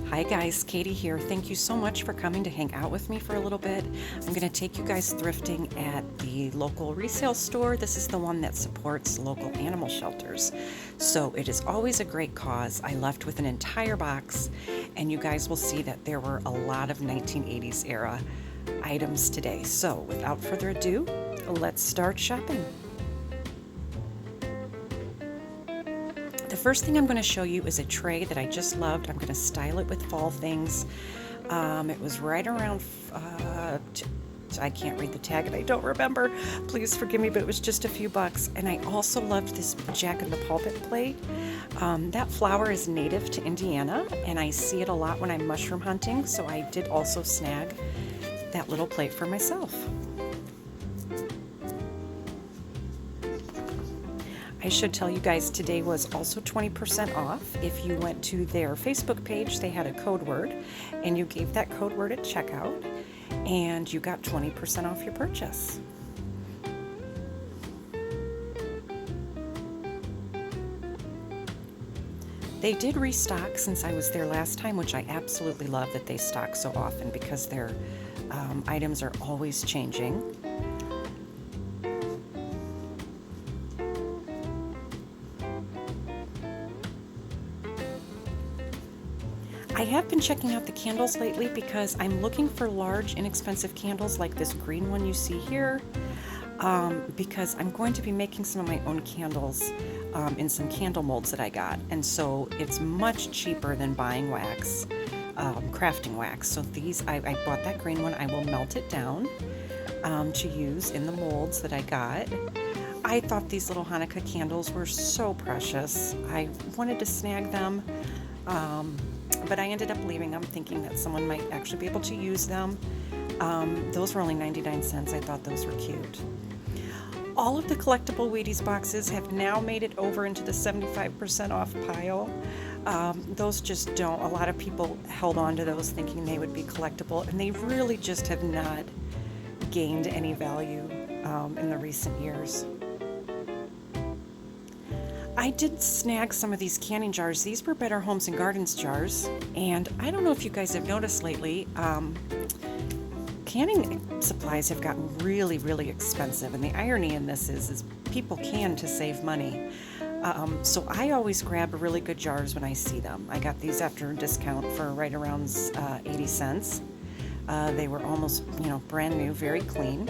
Hi guys, Katie here. Thank you so much for coming to hang out with me for a little bit. I'm going to take you guys thrifting at the local resale store. This is the one that supports local animal shelters. So it is always a great cause. I left with an entire box, and you guys will see that there were a lot of 1980s era items today. So without further ado, let's start shopping. The first thing I'm going to show you is a tray that I just loved. I'm going to style it with fall things. It was right around, I can't read the tag and I don't remember. Please forgive me, but it was just a few bucks. And I also loved this Jack in the Pulpit plate. That flower is native to Indiana, and I see it a lot when I'm mushroom hunting, so I did also snag that little plate for myself. I should tell you guys today was also 20% off. If you went to their Facebook page, they had a code word, and you gave that code word at checkout, and you got 20% off your purchase. They did restock since I was there last time, which I absolutely love that they stock so often because their items are always changing. I have been checking out the candles lately because I'm looking for large, inexpensive candles like this green one you see here, because I'm going to be making some of my own candles in some candle molds that I got, and so it's much cheaper than buying wax, crafting wax. So these, I bought that green one. I will melt it down to use in the molds that I got. I thought these little Hanukkah candles were so precious. I wanted to snag them. But I ended up leaving them thinking that someone might actually be able to use them. Those were only 99 cents. I thought those were cute. All of the collectible Wheaties boxes have now made it over into the 75% off pile. Those just don't. A lot of people held on to those thinking they would be collectible, and they really just have not gained any value in the recent years. I did snag some of these canning jars. These were Better Homes and Gardens jars, and I don't know if you guys have noticed lately, canning supplies have gotten really, really expensive, and the irony in this is people can to save money. So I always grab really good jars when I see them. I got these after a discount for right around 80 cents. They were almost, brand new, very clean.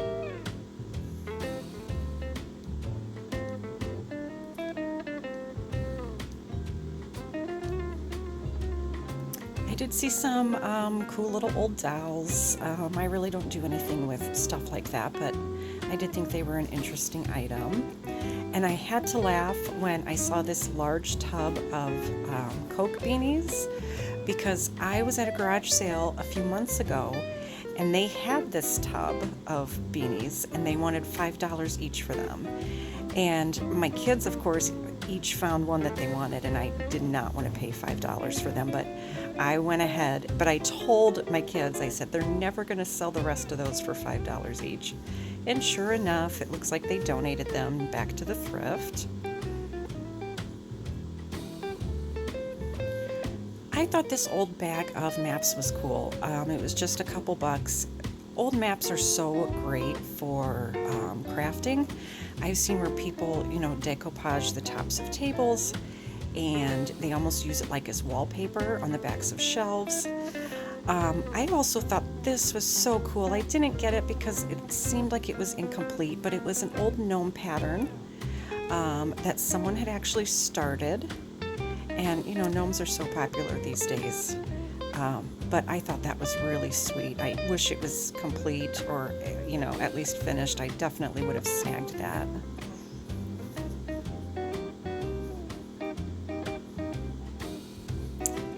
I did see some cool little old dolls. I really don't do anything with stuff like that, but I did think they were an interesting item. And I had to laugh when I saw this large tub of Coke beanies, because I was at a garage sale a few months ago, and they had this tub of beanies, and they wanted $5 each for them. And my kids, of course, each found one that they wanted, and I did not want to pay $5 for them, but I went ahead. But I told my kids, I said, they're never going to sell the rest of those for $5 each. And sure enough, it looks like they donated them back to the thrift. I thought this old bag of maps was cool. It was just a couple bucks. Old maps are so great for crafting. I've seen where people, decoupage the tops of tables, and they almost use it like as wallpaper on the backs of shelves. I also thought this was so cool. I didn't get it because it seemed like it was incomplete, but it was an old gnome pattern that someone had actually started. And, gnomes are so popular these days. But I thought that was really sweet. I wish it was complete or, at least finished. I definitely would have snagged that.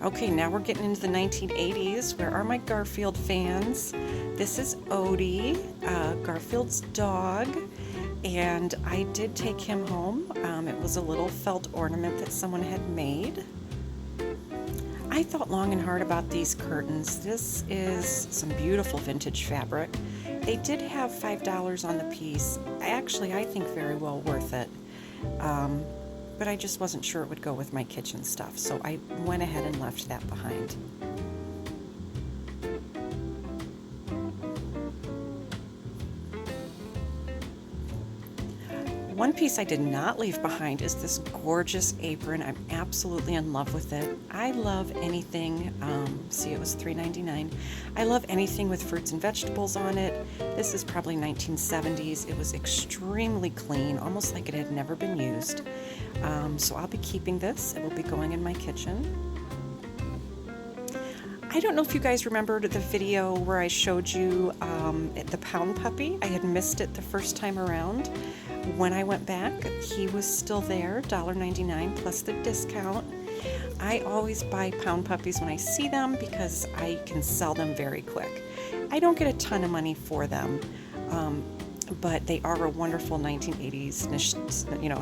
Okay, now we're getting into the 1980s. Where are my Garfield fans? This is Odie, Garfield's dog, and I did take him home. It was a little felt ornament that someone had made. I thought long and hard about these curtains. This is some beautiful vintage fabric. They did have $5 on the piece. Actually, I think very well worth it. but I just wasn't sure it would go with my kitchen stuff, so I went ahead and left that behind. One piece I did not leave behind is this gorgeous apron. I'm absolutely in love with it. I love anything, see, it was $3.99. I love anything with fruits and vegetables on it. This is probably 1970s. It was extremely clean, almost like it had never been used. So I'll be keeping this. It will be going in my kitchen. I don't know if you guys remembered the video where I showed you the pound puppy. I had missed it the first time around. When I went back, he was still there, $1.99 plus the discount. I always buy pound puppies when I see them because I can sell them very quick. I don't get a ton of money for them, but they are a wonderful 1980s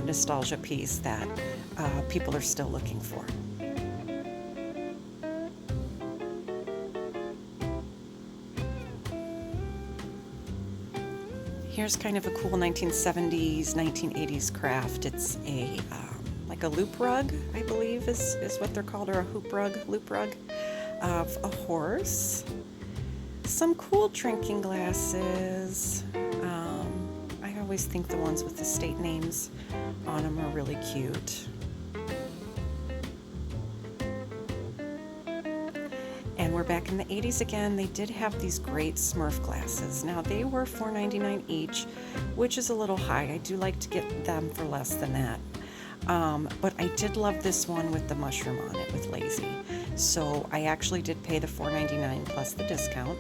nostalgia piece that people are still looking for. Here's kind of a cool 1970s, 1980s craft. It's a like a loop rug, I believe is what they're called, or a hoop rug, loop rug of a horse. Some cool drinking glasses. I always think the ones with the state names on them are really cute. And we're back in the 80s again. They did have these great Smurf glasses. Now they were $4.99 each, which is a little high. I do like to get them for less than that. But I did love this one with the mushroom on it with Lazy. So I actually did pay the $4.99 plus the discount.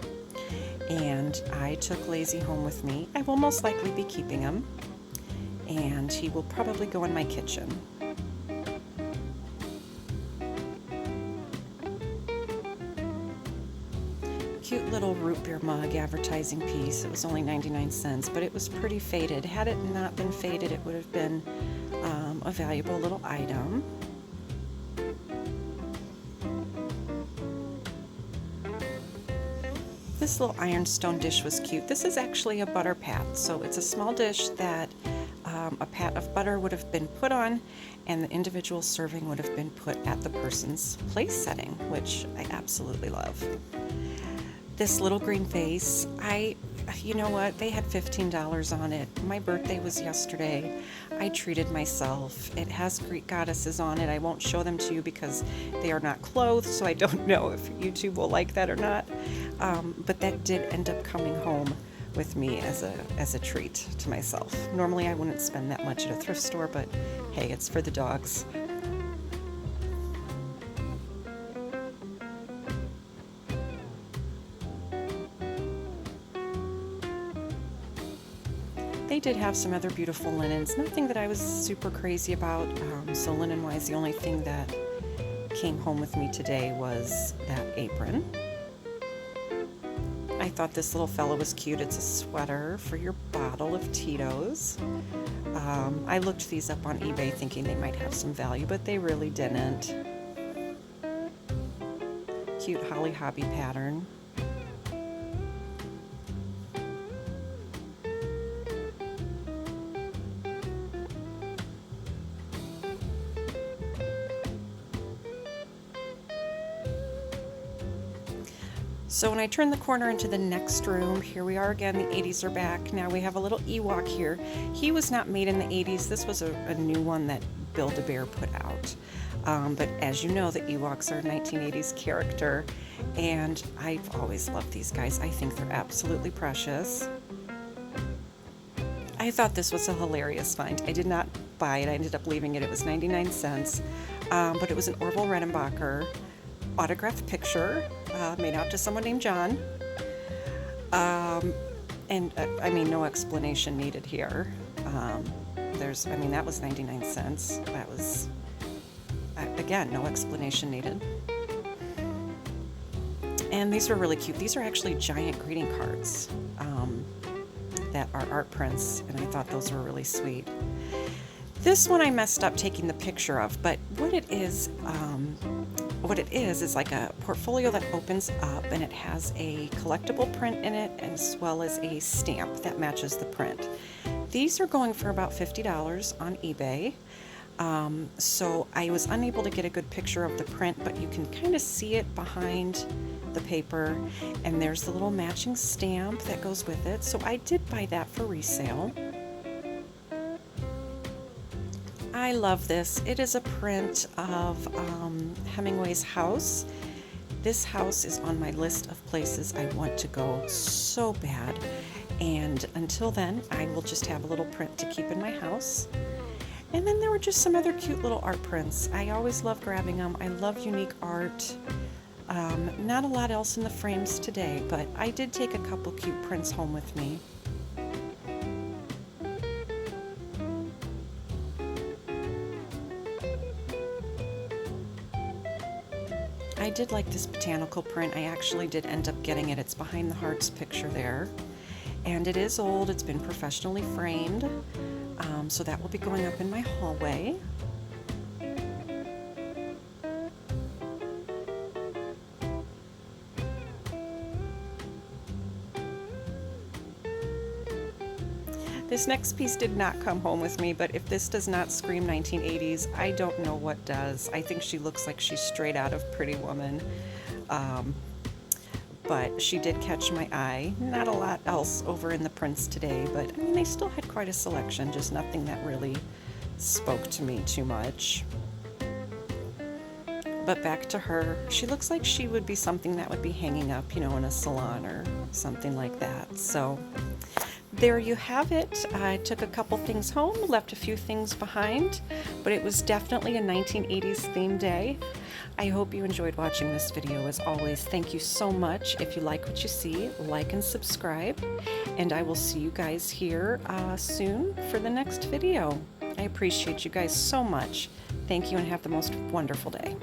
And I took Lazy home with me. I will most likely be keeping him. And he will probably go in my kitchen. Cute little root beer mug advertising piece. It was only 99 cents, but it was pretty faded. Had it not been faded, it would have been a valuable little item. This little ironstone dish was cute. This is actually a butter pat, so it's a small dish that a pat of butter would have been put on, and the individual serving would have been put at the person's place setting, which I absolutely love. This little green vase, you know what, they had $15 on it. My birthday was yesterday. I treated myself. It has Greek goddesses on it. I won't show them to you because they are not clothed, so I don't know if YouTube will like that or not. But that did end up coming home with me as a treat to myself. Normally I wouldn't spend that much at a thrift store, but hey, it's for the dogs. They did have some other beautiful linens, nothing that I was super crazy about, so linen-wise, the only thing that came home with me today was that apron. I thought this little fella was cute. It's a sweater for your bottle of Tito's. I looked these up on eBay thinking they might have some value, but they really didn't. Cute Holly Hobby pattern. So when I turn the corner into the next room, here we are again, the 80s are back. Now we have a little Ewok here. He was not made in the 80s. This was a new one that Build-A-Bear put out. But as you know, the Ewoks are a 1980s character, and I've always loved these guys. I think they're absolutely precious. I thought this was a hilarious find. I did not buy it. I ended up leaving it. It was 99 cents, but it was an Orville Redenbacher autographed picture made out to someone named John. And I mean, no explanation needed here. That was 99 cents. That was, again, no explanation needed. And these were really cute. These are actually giant greeting cards that are art prints, and I thought those were really sweet. This one I messed up taking the picture of, but what it is like a portfolio that opens up, and it has a collectible print in it as well as a stamp that matches the print. These are going for about $50 on eBay. So I was unable to get a good picture of the print, but you can kind of see it behind the paper, and there's the little matching stamp that goes with it. So I did buy that for resale. I love this. It is a print of Hemingway's house. This house is on my list of places I want to go so bad. And until then, I will just have a little print to keep in my house. And then there were just some other cute little art prints. I always love grabbing them. I love unique art. Not a lot else in the frames today, but I did take a couple cute prints home with me. I did like this botanical print. I actually did end up getting it. It's behind the hearts picture there. And it is old. It's been professionally framed. So that will be going up in my hallway. This next piece did not come home with me, but if this does not scream 1980s, I don't know what does. I think she looks like she's straight out of Pretty Woman. But she did catch my eye. Not a lot else over in the prints today, but I mean, they still had quite a selection, just nothing that really spoke to me too much. But back to her, she looks like she would be something that would be hanging up, you know, in a salon or something like that. So there you have it. I took a couple things home, left a few things behind, but it was definitely a 1980s themed day. I hope you enjoyed watching this video. As always, thank you so much. If you like what you see, like and subscribe, and I will see you guys here soon for the next video. I appreciate you guys so much. Thank you and have the most wonderful day.